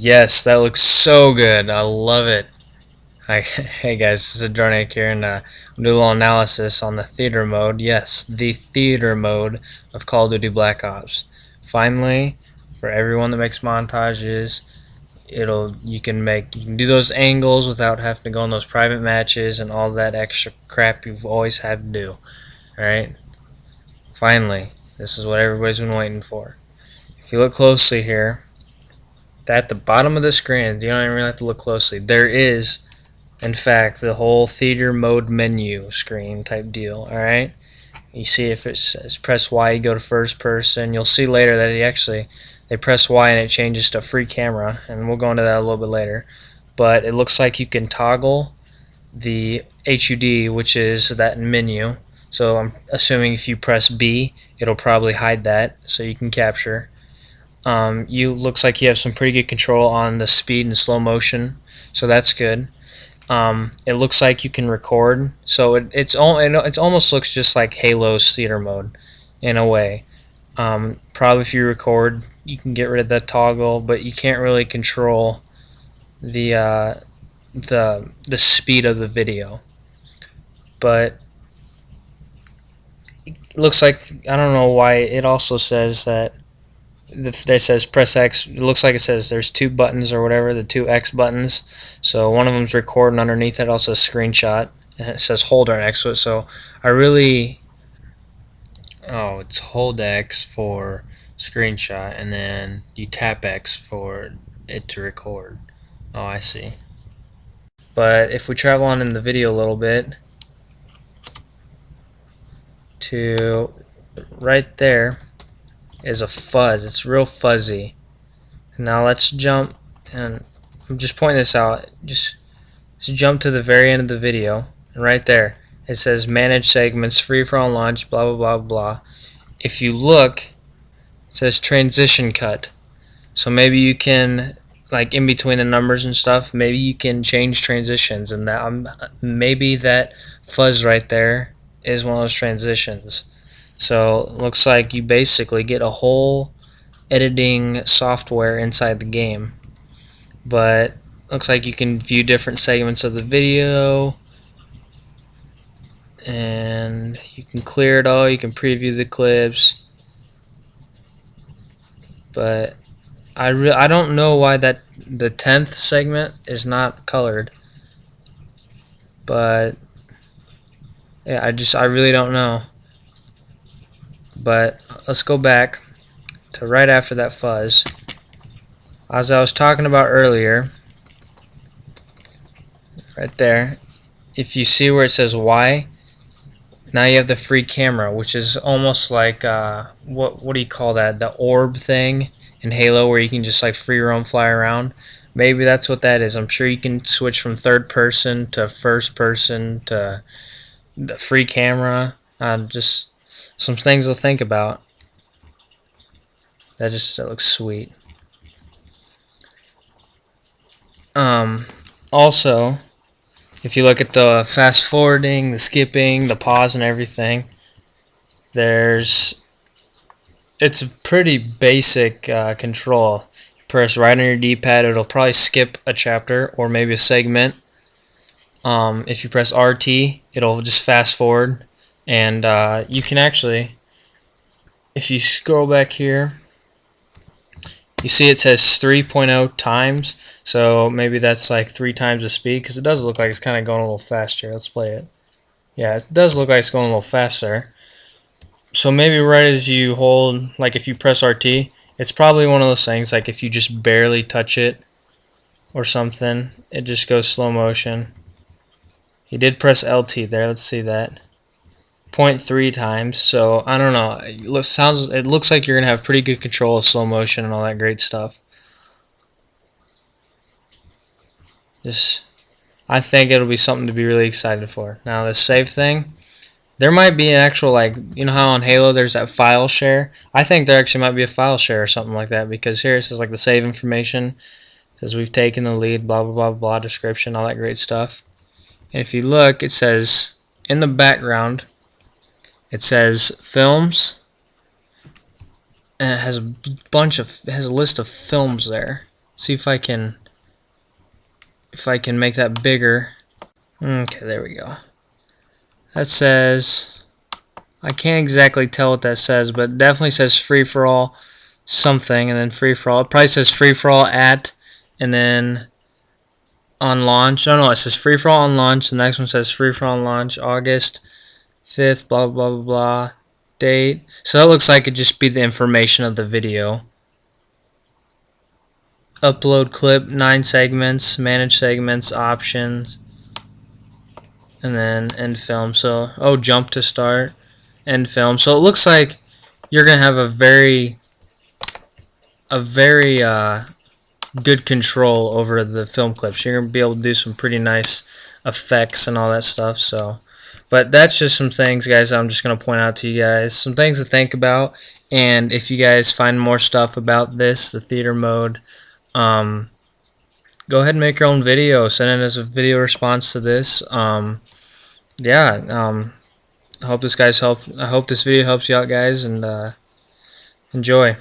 Yes, that looks so good. I love it. Hi, hey guys, this is adroniak here, and I'm doing a little analysis on the theater mode. Yes, the theater mode of Call of Duty Black Ops. Finally, for everyone that makes montages, you can do those angles without having to go on those private matches and all that extra crap you've always had to do. All right, finally, this is what everybody's been waiting for. If you look closely here, at the bottom of the screen, you don't even really have to look closely. There is, in fact, the whole theater mode menu screen type deal. Alright, you see if it says press Y, you go to first person. You'll see later that they press Y and it changes to free camera, and we'll go into that a little bit later. But it looks like you can toggle the HUD, which is that menu. So I'm assuming if you press B, it'll probably hide that so you can capture. You looks like you have some pretty good control on the speed and slow motion, so that's good. It looks like you can record, so it almost looks just like Halo's theater mode in a way. Probably if you record, you can get rid of that toggle, but you can't really control the the speed of the video. But it looks like, I don't know why it also says that it says press X. It looks like it says there's two buttons or whatever, the two X buttons. So one of them's record, and underneath it also says screenshot, and it says hold next to it. So I really, oh, it's hold X for screenshot, and then you tap X for it to record. Oh, I see. But if we travel on in the video a little bit to right there is a fuzz. It's real fuzzy. Now let's jump, and I'm just pointing this out. Just jump to the very end of the video, and right there it says manage segments, free for all launch, blah blah blah blah. If you look, it says transition cut. So maybe you can, like in between the numbers and stuff, maybe you can change transitions, and that maybe that fuzz right there is one of those transitions. So it looks like you basically get a whole editing software inside the game, but looks like you can view different segments of the video, and you can clear it all. You can preview the clips, but I don't know why that the 10th segment is not colored, but yeah, I really don't know. But let's go back to right after that fuzz. As I was talking about earlier, right there, if you see where it says Y, now you have the free camera, which is almost like what do you call that? The orb thing in Halo, where you can just like free roam, fly around. Maybe that's what that is. I'm sure you can switch from third person to first person to the free camera. Just some things to think about. That looks sweet. Also, if you look at the fast forwarding, the skipping, the pause, and everything, it's a pretty basic control. You press right on your D-pad, it'll probably skip a chapter or maybe a segment. If you press RT, it'll just fast forward, and you can actually, if you scroll back here, you see it says 3.0 times, so maybe that's like 3 times the speed, because it does look like it's kind of going a little faster. Let's play it. Yeah, it does look like it's going a little faster. So maybe right as you hold, like if you press RT, it's probably one of those things, like if you just barely touch it or something, it just goes slow motion. He did press LT there, let's see that. 0.3 times, so I don't know. It looks like you're gonna have pretty good control of slow motion and all that great stuff. I think it'll be something to be really excited for. Now the save thing, there might be an actual, like, you know how on Halo there's that file share? I think there actually might be a file share or something like that, because here it says like the save information. It says we've taken the lead, blah blah blah blah, description, all that great stuff. And if you look, it says in the background, it says films, and it has a list of films there. see if I can make that bigger. Okay, there we go. That says, I can't exactly tell what that says, but it definitely says free for all something, and then free for all. It probably says free for all at, and then on launch. No, it says free for all on launch. The next one says free for all on launch, August 5th, blah, blah, blah, blah, date. So that looks like it just be the information of the video. Upload clip, 9 segments, manage segments, options, and then end film. So, oh, jump to start, end film. So it looks like you're going to have a very good control over the film clips. You're going to be able to do some pretty nice effects and all that stuff. So, but that's just some things, guys, I'm just going to point out to you guys. Some things to think about. And if you guys find more stuff about this, the theater mode, go ahead and make your own video. Send it as a video response to this. Yeah, I hope this video helps you out, guys, and enjoy.